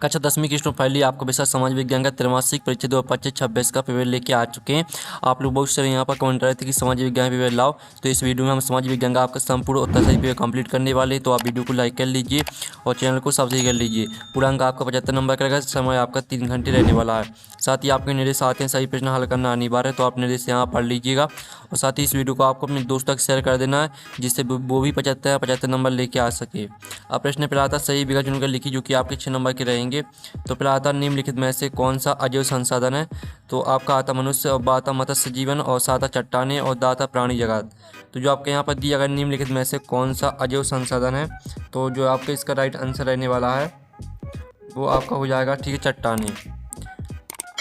कक्षा 10वीं की स्टूडेंट फाइनली आपको विषय समाज विज्ञान का त्रैमासिक परीक्षा 2025-26 का पेपर लेके आ चुके हैं। आप लोग बहुत सारे यहाँ पर कमेंट कर रहे थे कि समाज विज्ञान पेपर लाओ, तो इस वीडियो में हम समाज विज्ञान का आपका संपूर्ण उत्तर सही पेपर कंप्लीट करने वाले हैं। तो आप वीडियो को लाइक कर लीजिए और चैनल को सब्सक्राइब कर लीजिए। पूरा अंक आपका 75 नंबर करेगा, समय आपका 3 घंटे रहने वाला है। साथ ही आपके निर्देश आते हैं सही प्रश्न हल करना अनिवार्य है, तो आप निर्देश यहाँ पढ़ लीजिएगा। और साथ ही इस वीडियो को आपको अपने दोस्तों तक शेयर कर देना है, जिससे वो भी 75 नंबर लेके आ सके। अब प्रश्न पहला आता सही विकल्प चुनकर लिखी, जो कि आपके 6 नंबर के रहेंगे। तो पहला आता निम्नलिखित में से कौन सा अजैव संसाधन है। तो आपका आता मनुष्य और बाता मत्स्य जीवन और साता चट्टानें और दाता प्राणी जगत। तो जो आपके यहाँ पर दिया गया निम्नलिखित में से कौन सा अजैव संसाधन है, तो जो आपके इसका राइट आंसर रहने वाला है वो आपका हो जाएगा, ठीक है, चट्टानें।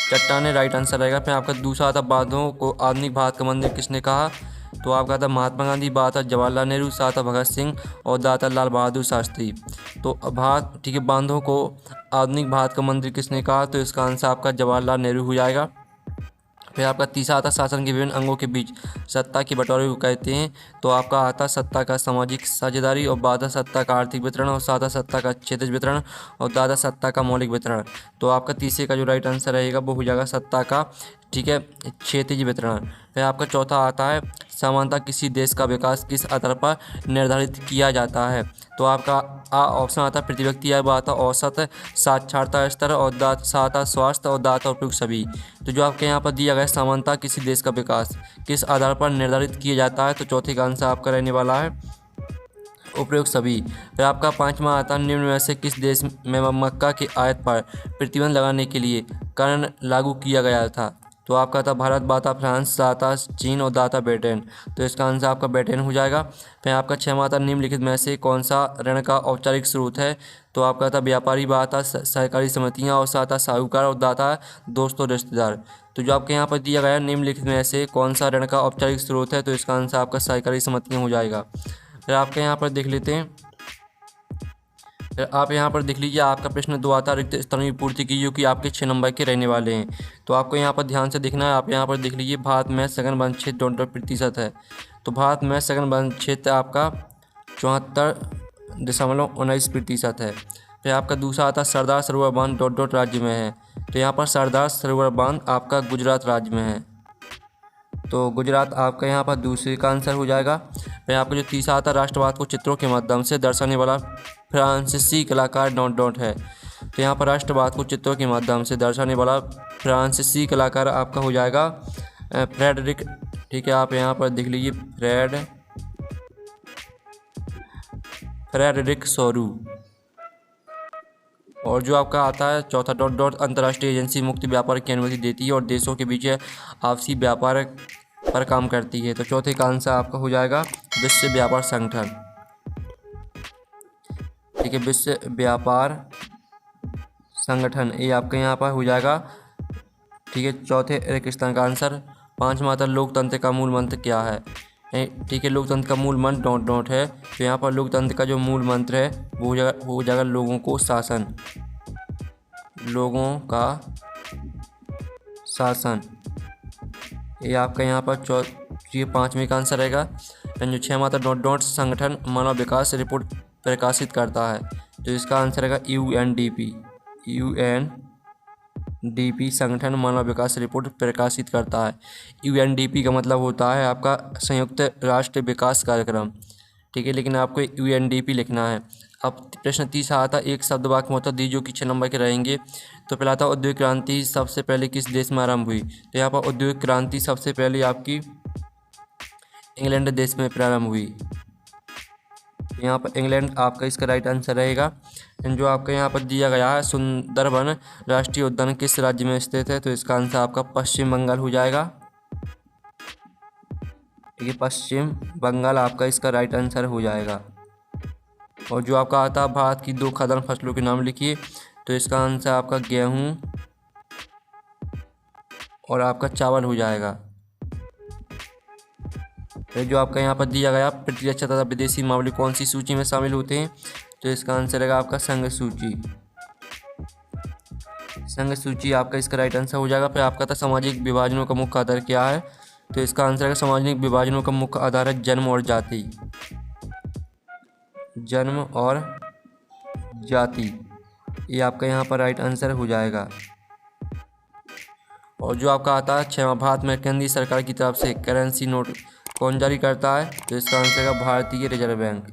चट्टानें राइट आंसर रहेगा। फिर आपका दूसरा आता बांधों को आधुनिक भारत का मंदिर किसने कहा। तो आपका था महात्मा गांधी, बात जवाहरलाल नेहरू, साथ भगत सिंह और दाता लाल बहादुर शास्त्री। तो भारत, ठीक है, बांधों को आधुनिक भारत का मंदिर किसने कहा, तो इसका आंसर आपका जवाहरलाल नेहरू हो जाएगा। फिर आपका तीसरा आता शासन के विभिन्न अंगों के बीच सत्ता के बंटवारे को कहते हैं। तो आपका आता सत्ता का सामाजिक साझेदारी और बाधा सत्ता का आर्थिक वितरण और साधा सत्ता का क्षेत्रीय वितरण और दादा सत्ता का मौलिक वितरण। तो आपका तीसरे का जो राइट आंसर रहेगा वो हो जाएगा सत्ता का, ठीक है, क्षेत्रीय वितरण। फिर आपका चौथा आता है समानता किसी देश का विकास किस आधार पर निर्धारित किया जाता है। तो आपका ऑप्शन आता है प्रति व्यक्ति आय, आता औसत साक्षरता स्तर और दाता स्वास्थ्य और दाता उपयुक्त सभी। तो जो आपके यहाँ पर दिया गया समानता किसी देश का विकास किस आधार पर निर्धारित किया जाता है, तो चौथे का आंसर आपका रहने वाला है उपयुक्त सभी। फिर आपका पांचवा आता निम्न में से किस देश में मक्का के आयात पर प्रतिबंध लगाने के लिए कानून लागू किया गया था। तो आपका था भारत, बाता फ्रांस, दाता चीन और दाता ब्रिटेन। तो इसका आंसर आपका ब्रिटेन हो जाएगा। फिर आपका छठवां था निम्नलिखित में से कौन सा ऋण का औपचारिक स्रोत है। तो आपका था व्यापारी, बाता सहकारी समितियाँ और साता साहूकार और दाता दोस्त और रिश्तेदार। तो जो आपके यहाँ पर दिया गया निम्नलिखित में से कौन सा ऋण का औपचारिक स्रोत है, तो इसका आंसर आपका सहकारी समितियाँ हो जाएगा। फिर आपके यहाँ पर देख लेते हैं, फिर आप यहाँ पर देख लीजिए आपका प्रश्न 2 आता रिक्त स्थानों की पूर्ति की, जो कि आपके 6 नंबर के रहने वाले हैं। तो आपको यहाँ पर ध्यान से देखना है। आप यहाँ पर देख लीजिए भारत में सघन वन क्षेत्र 74% है। तो भारत में सघन वन क्षेत्र आपका 74.19% है। फिर आपका दूसरा आता सरदार सरोवर बांध ... राज्य में है। तो यहाँ पर सरदार सरोवर बांध आपका गुजरात राज्य में है। तो गुजरात आपका यहाँ पर दूसरे का आंसर हो जाएगा। फिर आपका जो तीसरा आता राष्ट्रवाद को चित्रों के माध्यम से दर्शाने वाला फ्रांसीसी कलाकार ... है। तो यहाँ पर राष्ट्रवाद को चित्रों के माध्यम से दर्शाने वाला फ्रांसीसी कलाकार आपका हो जाएगा फ्रेडरिक, ठीक है। आप यहाँ पर देख लीजिए फ्रेडरिक सोरू। और जो आपका आता है चौथा ... अंतर्राष्ट्रीय एजेंसी मुक्त व्यापार की अनुमति देती है और देशों के बीच आपसी व्यापार पर काम करती है। तो चौथे का आंसर आपका हो जाएगा विश्व व्यापार संगठन, ठीक है, विश्व व्यापार संगठन, ये आपके यहाँ पर हो जाएगा, ठीक है, चौथे एक स्थान का आंसर। पांचवा आता लोकतंत्र का मूल मंत्र क्या है। ठीक है, लोकतंत्र का मूल मंत्र ... है। तो यहाँ पर लोकतंत्र का जो मूल मंत्र है वो हो जाएगा लोगों को शासन, लोगों का शासन। ये आपका यहाँ पर पाँचवें का आंसर रहेगा। जो 6वां था ... संगठन मानव विकास रिपोर्ट प्रकाशित करता है। तो इसका आंसर रहेगा UNDP संगठन मानव विकास रिपोर्ट प्रकाशित करता है। UNDP का मतलब होता है आपका संयुक्त राष्ट्र विकास कार्यक्रम, ठीक है, लेकिन आपको UNDP लिखना है। अब प्रश्न तीसरा आता एक शब्द वाक्य में उत्तर दीजिए, जो कि 6 नंबर के रहेंगे। तो पहला था औद्योगिक क्रांति सबसे पहले किस देश में आरंभ हुई। तो यहाँ पर औद्योगिक क्रांति सबसे पहले आपकी इंग्लैंड देश में प्रारंभ हुई। यहाँ पर इंग्लैंड आपका इसका राइट आंसर रहेगा। जो आपका यहाँ पर दिया गया है सुंदरबन राष्ट्रीय उद्यान किस राज्य में स्थित है। तो इसका आंसर आपका पश्चिम बंगाल हो जाएगा, ठीक है, पश्चिम बंगाल आपका इसका राइट आंसर हो जाएगा। और जो आपका आता है भारत की 2 खाद्यान्न फसलों के नाम लिखिए। तो इसका आंसर आपका गेहूं और आपका चावल हो जाएगा। फिर जो आपका यहाँ पर दिया गया प्रतिरक्षा तथा विदेशी मामले कौन सी सूची में शामिल होते हैं। तो इसका आंसर रहेगा आपका संघ सूची, संघ सूची आपका इसका राइट आंसर हो जाएगा। फिर आपका था सामाजिक विभाजनों का मुख्य आधार क्या है। तो इसका आंसर है सामाजिक विभाजनों का मुख्य आधार है जन्म और जाति, जन्म और जाति। ये आपका यहाँ पर राइट आंसर हो जाएगा। और जो आपका आता है 6वां, भारत में केंद्रीय सरकार की तरफ से करेंसी नोट कौन जारी करता है? तो इसका आंसर है भारतीय रिजर्व बैंक।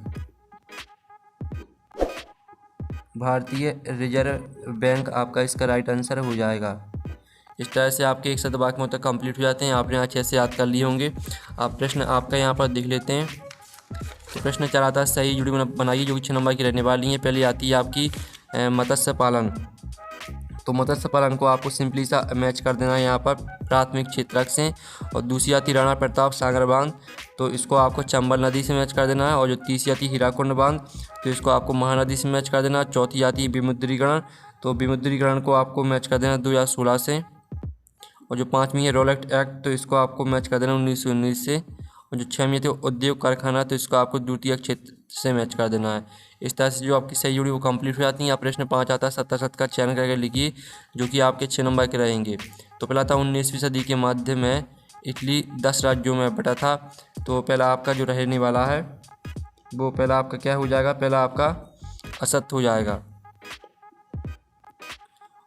भारतीय रिजर्व बैंक आपका इसका राइट आंसर हो जाएगा। इस तरह से आपके 100 वाक्य में तक कंप्लीट हो जाते हैं। आपने अच्छे से याद कर लिए होंगे। आप प्रश्न आपका यहाँ पर देख लेते हैं। तो प्रश्न 4 आता है, सही जुड़ी बनाइए जो कि 6 नंबर की रहने वाली है। पहले आती है आपकी मत्स्य पालन। तो मत्स्य पालन को आपको सिंपली सा मैच कर देना है यहाँ पर प्राथमिक क्षेत्रक से। और दूसरी आती राणा प्रताप सागर बांध, तो इसको आपको चंबल नदी से मैच कर देना है। और जो तीसरी आती हीराकुंड बांध, तो इसको आपको महानदी से मैच कर देना है। चौथी आती है विमुद्रीकरण, तो विमुद्रीकरण को आपको मैच कर देना 2016 से। और जो 5वीं है रोलेट एक्ट, तो इसको आपको मैच कर देना 1919 से। और जो 6वीं है उद्योग कारखाना, तो इसको आपको द्वितीय क्षेत्र से मैच कर देना है। इस तरह से जो आपकी सही जुड़ी वो कंप्लीट हो जाती है। आप प्रश्न 5 आता है 70 का चयन करके लिखिए जो कि आपके 6 नंबर के रहेंगे। तो पहला था 19वीं सदी के मध्य में इटली 10 राज्यों में बटा था। तो पहला आपका जो रहने वाला है वो पहला आपका क्या हो जाएगा? पहला आपका असत्य हो जाएगा।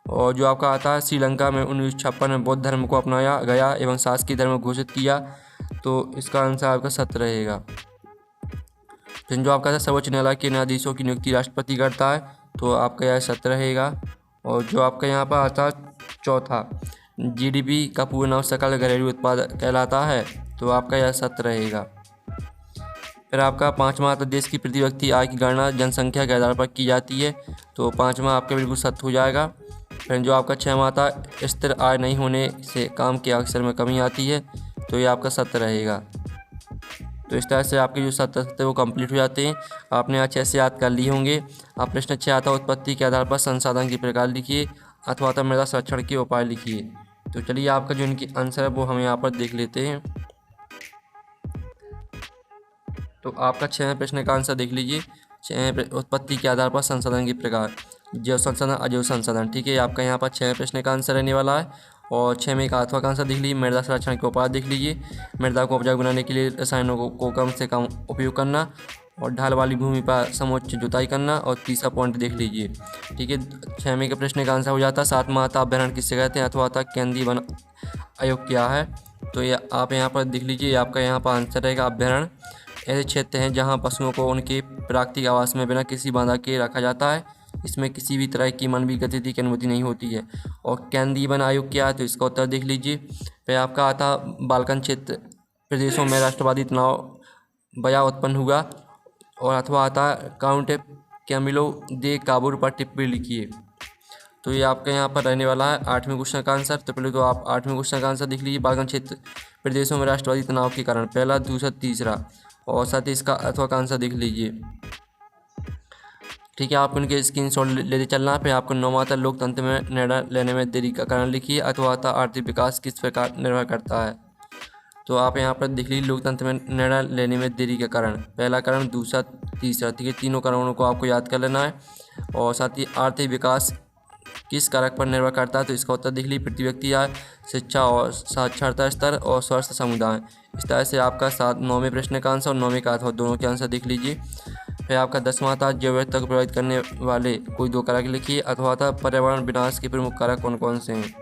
और जो आपका आता है श्रीलंका में 1956 में बौद्ध धर्म को अपनाया गया एवं शासकीय धर्म घोषित किया, तो इसका आंसर आपका सत्य रहेगा। फिर जो आपका सर्वोच्च न्यायालय के न्यायाधीशों की नियुक्ति राष्ट्रपति करता है, तो आपका यह सत्य रहेगा। और जो आपका यहाँ पर आता है चौथा, जीडीपी का पूर्ण नाम सकल घरेलू उत्पाद कहलाता है, तो आपका यह सत्य रहेगा। फिर आपका 5वां आता देश की प्रति व्यक्ति आय की गणना जनसंख्या के आधार पर की जाती है, तो 5वां आपका बिल्कुल सत्य हो जाएगा। फिर जो आपका 6वां आता स्थिर आय नहीं होने से काम के अवसर में कमी आती है, तो ये आपका सत्य रहेगा। तो इस तरह से आपके जो सत्य थे वो कंप्लीट हो जाते हैं। आपने अच्छे से याद कर लिए होंगे। आप प्रश्न 6 आता उत्पत्ति के आधार पर संसाधन के प्रकार लिखिए अथवा तो मृदा संरक्षण के उपाय लिखिए। तो चलिए आपका जो इनकी आंसर है वो हम यहाँ पर देख लेते हैं। तो आपका 6वें प्रश्न का आंसर देख लीजिए। 6वें उत्पत्ति के आधार पर संसाधन के प्रकार, जैव संसाधन अजैव संसाधन, ठीक है। आपका यहाँ पर 6वें प्रश्न का आंसर रहने वाला है। और 6वें का अथवा का आंसर देख लीजिए। मृदा संरक्षण के उपाय देख लीजिए। मृदा को उपजाऊ बनाने के लिए रसायनों को कम से कम उपयोग करना और ढाल वाली भूमि पर समुचित जुताई करना। और तीसरा पॉइंट देख लीजिए, ठीक है। 6वें के प्रश्न का आंसर हो जाता है 7वां आता अभ्यारण्य किससे कहते हैं अथवा केंद्रीय वन आयोग क्या है। तो ये आप यहाँ पर देख लीजिए। आपका यहाँ पर आंसर रहेगा अभ्यारण्य ऐसे क्षेत्र हैं जहाँ पशुओं को उनके प्राकृतिक आवास में बिना किसी बाधा के रखा जाता है। इसमें किसी भी तरह की मानवीय गतिविधि की अनुमति नहीं होती है। और केंद्रीय वन आयोग क्या है, तो इसका उत्तर देख लीजिए। फिर आपका आता बाल्कन क्षेत्र प्रदेशों में राष्ट्रवादी तनाव बया उत्पन्न हुआ। और अथवा आता काउंट कैमिलो दे काबूल पर टिप्पणी लिखिए। तो ये आपका यहाँ पर रहने वाला है 8वें क्वेश्चन का आंसर। तो पहले तो आप 8वें क्वेश्चन का आंसर देख लीजिए। बाल्कन क्षेत्र प्रदेशों में राष्ट्रवादी तनाव के कारण, पहला, दूसरा, तीसरा। और साथ ही इसका अथवा का आंसर देख लीजिए, ठीक है। आपको इनके स्क्रीनशॉट लेते चलना है। फिर आपको 9वां आता लोकतंत्र में निर्णय लेने में देरी का कारण लिखिए अथवा आता आर्थिक विकास किस प्रकार निर्भर करता है। तो आप यहाँ पर देख लीजिए लोकतंत्र में निर्णय लेने में देरी का कारण, पहला कारण, दूसरा, तीसरा, ठीक है। तीनों कारणों को आपको याद कर लेना है। और साथ ही आर्थिक विकास किस कारक पर निर्भर करता है, तो इसका उत्तर देख लीजिए प्रति व्यक्ति आय, शिक्षा और साक्षरता स्तर और स्वस्थ समुदाय। इस तरह से आपका 9वें प्रश्न का आंसर और 9वें का अथवा दोनों के आंसर देख लीजिए। फिर आपका 10वां था जैव विविधता को प्रभावित करने वाले कोई 2 कारक लिखिए अथवा था पर्यावरण विनाश के प्रमुख कारक कौन कौन से हैं।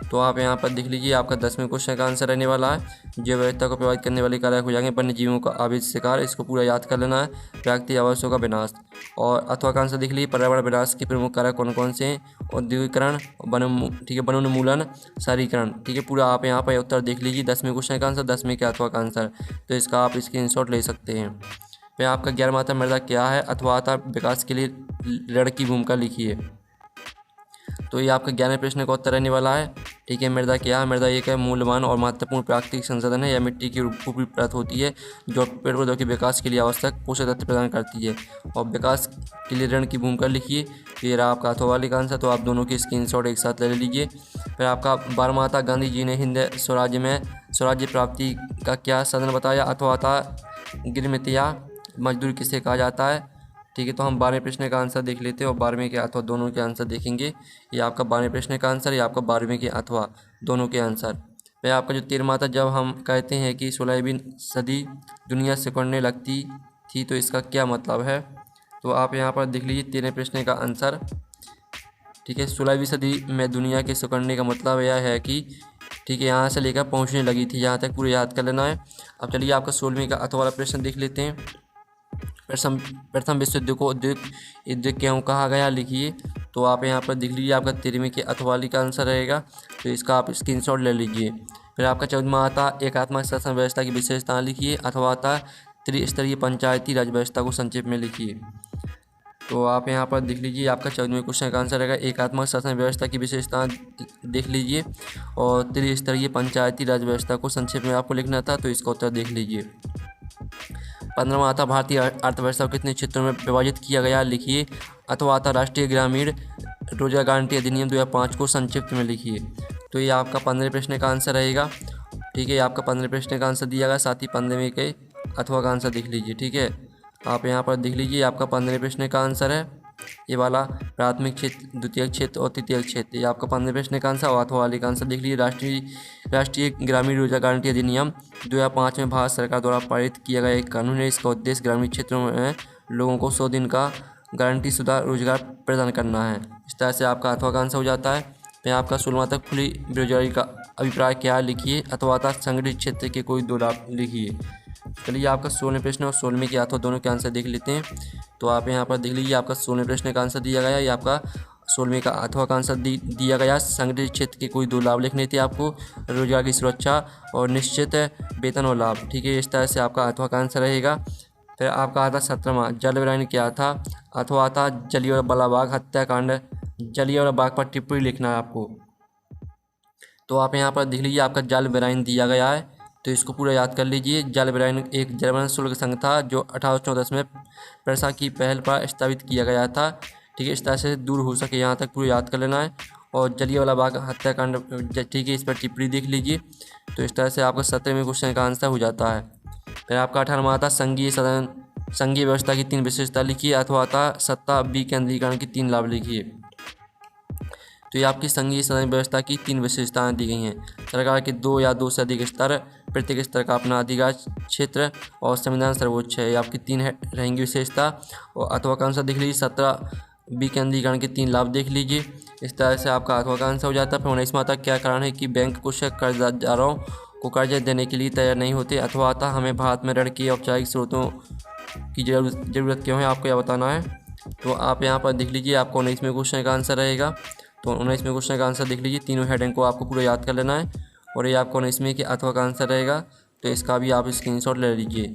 तो आप यहाँ पर देख लीजिए। आपका 10वें क्वेश्चन का आंसर रहने वाला है जैव विविधता को प्रभावित करने वाले कारक हो जाएंगे वन्य जीवों का अवैध शिकार, इसको पूरा याद कर लेना है, प्राकृतिक आवासों का विनाश। और अथवा का आंसर देख लीजिए पर्यावरण विनाश के प्रमुख कारक कौन कौन से हैं, औद्योगिकरण, ठीक है, वनोन्मूलन, शहरीकरण, ठीक है। पूरा आप यहाँ पर उत्तर देख लीजिए 10वें क्वेश्चन का आंसर, 10वें के अथवा का आंसर। तो इसका आप स्क्रीनशॉट ले सकते हैं। फिर आपका 11वां आता मृदा क्या है अथवा आता विकास के लिए ऋण की भूमिका लिखिए। तो ये आपका 11वें प्रश्न का उत्तर रहने वाला है, ठीक है। मृदा क्या है? मृदा एक है मूल्यवान और महत्वपूर्ण प्राकृतिक संसाधन है। यह मिट्टी की ऊपरी परत होती है जो पेड़ पौधों के विकास के लिए आवश्यक पोषक तत्व प्रदान करती है। और विकास के लिए ऋण की भूमिका लिखिए। तो ये रहा आपका अथवा वाले का आंसर। तो आप दोनों के स्क्रीनशॉट एक साथ ले लीजिए। फिर आपका 12वां आता गांधी जी ने हिंद स्वराज्य में स्वराज्य प्राप्ति का क्या साधन बताया अथवा आता गिरमितिया मजदूर किसे कहा जाता है, ठीक है। तो हम 12वें प्रश्न का आंसर देख लेते हैं और 12वें के अथवा दोनों के आंसर देखेंगे। ये आपका 12वें प्रश्न का आंसर, ये आपका 12वें के अथवा दोनों के आंसर। फिर आपका जो 13वां था जब हम कहते हैं कि 16वीं सदी दुनिया सिकुड़ने लगती थी, तो इसका क्या मतलब है। तो आप यहाँ पर देख लीजिए 13वें प्रश्न का आंसर। ठीक है। 16वीं सदी में दुनिया के सिकुड़ने का मतलब यह है कि ठीक है, यहाँ से लेकर पहुँचने लगी थी, यहाँ तक पूरे याद कर लेना है। अब चलिए आपका 16वीं का अथवा वाला प्रश्न देख लेते हैं। प्रथम विश्व युद्ध को युद्ध क्यों कहा गया, लिखिए। तो आप यहाँ पर देख लीजिए, आपका 13वीं के अथवाली का आंसर रहेगा, तो इसका आप स्क्रीनशॉट ले लीजिए। फिर आपका 14वां आता एकात्मक शासन व्यवस्था की विशेषता लिखिए, अथवा आता त्रिस्तरीय पंचायती राज व्यवस्था को संक्षेप में लिखिए। तो आप यहाँ पर देख लीजिए, आपका 14वें क्वेश्चन का आंसर रहेगा एकात्मक शासन व्यवस्था की विशेषता देख लीजिए, और त्रिस्तरीय पंचायती राज व्यवस्था को संक्षेप में आपको लिखना था, तो इसका उत्तर देख लीजिए। 15वां आता भारतीय अर्थव्यवस्था को कितने क्षेत्रों में विभाजित किया गया, लिखिए, अथवा आता राष्ट्रीय ग्रामीण रोजगार गारंटी अधिनियम 2005 को संक्षिप्त में लिखिए। तो ये आपका 15वें प्रश्न का आंसर रहेगा। ठीक है, आपका 15वें प्रश्न का आंसर दिया गया, साथ ही 15वें के अथवा का आंसर देख लीजिए। ठीक है, आप यहाँ पर देख लीजिए, आपका 15वें प्रश्न का आंसर है ये वाला, प्राथमिक क्षेत्र, द्वितीय क्षेत्र और तृतीय क्षेत्र। ये आपका 15वें प्रश्न का आंसर, अथवा वाले का आंसर देख लीजिए। राष्ट्रीय ग्रामीण रोजगार गारंटी अधिनियम 2005 में भारत सरकार द्वारा पारित किया गया एक कानून है। इसका उद्देश्य ग्रामीण क्षेत्रों में लोगों को 100 दिन का गारंटी शुदा रोजगार प्रदान करना है। इस तरह से आपका अथवा का आंसर हो जाता है। फिर आपका 16वां तक खुली बेरोजगारी का अभिप्राय क्या है, लिखिए, अथवा था संगठित क्षेत्र के कोई दो लाभ, लिखिए। चलिए आपका 16वें प्रश्न और 16वें के अथवा दोनों के आंसर देख लेते हैं। तो आप यहाँ पर देख लीजिए, आपका 16वें प्रश्न का आंसर दिया गया, ये आपका 16वें का अथवा का आंसर दिया गया। संगठित क्षेत्र के कोई दो लाभ लिखने थे आपको, रोजगार की सुरक्षा और निश्चित वेतन और लाभ। ठीक है, इस तरह से आपका अथवा का आंसर रहेगा। फिर आपका आता 17वां जल विरायन क्या था, अथवा आता जलियांवाला बाग हत्याकांड, जलियांवाला बाग पर टिप्पणी लिखना है आपको। तो आप यहाँ पर देख लीजिए, आपका जल विरायन दिया गया है, तो इसको पूरा याद कर लीजिए। जल विरायन एक जर्मन शुल्क संघ था जो 1814 में प्रशा की पहल पर स्थापित किया गया था। ठीक है, इस तरह से दूर हो सके यहाँ तक पूरा याद कर लेना है। और जलियांवाला बाग हत्याकांड, ठीक है, इस पर टिप्पणी देख लीजिए। तो इस तरह से आपका 17वें क्वेश्चन का आंसर हो जाता है। फिर आपका 18वां आता संघीय व्यवस्था की 3 विशेषता लिखिए, अथवा आता सत्ता विकेंद्रीकरण की 3 लाभ लिखिए। तो ये आपकी संघीय सदन व्यवस्था की 3 विशेषताएं दी गई हैं। सरकार के 2 या 2 से अधिक स्तर, प्रत्येक स्तर का अपना अधिकार क्षेत्र और संविधान सर्वोच्च है। ये आपकी 3 रहेंगी विशेषता। और अथवा का आंसर देख लीजिए, 17 विकेंद्रीकरण के 3 लाभ देख लीजिए। इस तरह से आपका अथवा का आंसर हो जाता है। फिर 19वां तक क्या कारण है कि बैंक कुछ कर्जदारों को कर्ज देने के लिए तैयार नहीं होते, अथवा आता हमें भारत में ऋण के औपचारिक स्रोतों की जरूरत क्यों है, आपको यह बताना है। तो आप यहाँ पर देख लीजिए, आपको 19वें क्वेश्चन का आंसर रहेगा। तो 19वें क्वेश्चन का आंसर देख लीजिए, तीनों हेडिंग को आपको पूरा याद कर लेना है, और ये आपको 19वें के अथवा का आंसर रहेगा, तो इसका भी आप स्क्रीनशॉट ले लीजिए।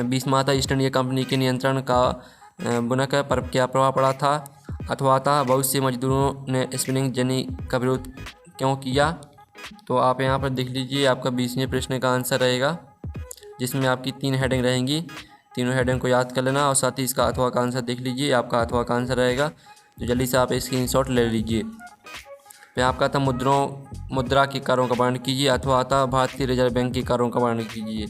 20वां था ईस्ट इंडिया कंपनी के नियंत्रण का बुनक पर क्या प्रभाव पड़ा था, अथवा था बहुत से मजदूरों ने स्पिनिंग जेनी का विरोध क्यों किया। तो आप यहाँ पर देख लीजिए, आपका 20वें प्रश्न का आंसर रहेगा, जिसमें आपकी 3 हेडिंग रहेंगी। तीनों हेडिंग को याद कर लेना, और साथ ही इसका अथवा का आंसर देख लीजिए, आपका अथवा का आंसर रहेगा। तो जल्दी से आप स्क्रीनशॉट ले लीजिए। फिर आपका था मुद्रा के कार्यों का वर्णन कीजिए, अथवा आता भारतीय रिजर्व बैंक के कार्यों का वर्णन कीजिए।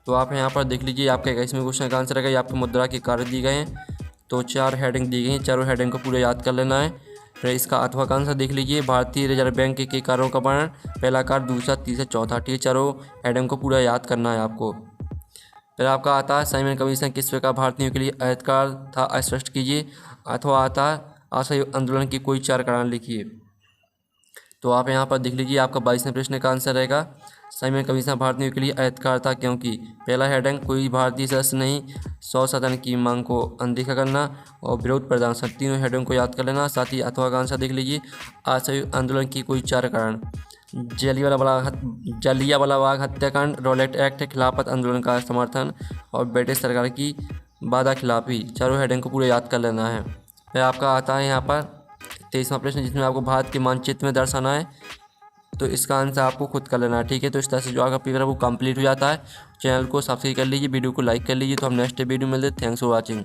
तो आप यहाँ पर देख लीजिए, आपका 21वें क्वेश्चन का आंसर रहेगा, ये आपके मुद्रा के कार्य दिए गए हैं। तो 4 हेडिंग दी गई हैं, चारों हेडिंग को पूरा याद कर लेना है। फिर इसका अथवा का आंसर देख लीजिए, भारतीय रिजर्व बैंक के कार्यों का वर्णन, पहला कार्य, दूसरा, तीसरा, चौथा। ठीक है, चारों हेडिंग को पूरा याद करना है आपको। फिर आपका आता है साइमन कमीशन किस प्रकार भारतीयों के लिए अहितकार था, स्पष्ट कीजिए, अथवा आता असहयोग आंदोलन की कोई 4 कारण लिखिए। तो आप यहाँ पर देख लीजिए, आपका 22वें प्रश्न का आंसर रहेगा, साइमन कमीशन भारतीयों के लिए अहितकार था क्योंकि, पहला हेडिंग, कोई भारतीय सदस्य नहीं 100 सदन की मांग को अनदेखा करना और विरोध प्रदर्शन। तीनों हेडिंग को याद कर लेना। साथ ही अथवा का आंसर देख लीजिए, असहयोग आंदोलन की कोई 4 कारण, जलियांवाला बाग हत्याकांड, रॉलेट एक्ट, खिलाफत आंदोलन का समर्थन और ब्रिटिश सरकार की वादा खिलाफी। चारों हेडिंग को पूरा याद कर लेना है। फिर आपका आता है यहाँ पर 23वां प्रश्न, जिसमें आपको भारत के मानचित्र में दर्शाना है, तो इसका आंसर आपको खुद कर लेना है। ठीक है, तो इस तरह से जो आपका पेपर है वो कंप्लीट हो जाता है। चैनल को सब्सक्राइब कर लीजिए, वीडियो को लाइक कर लीजिए। तो हम नेक्स्ट वीडियो में मिलते हैं। Thanks for watching.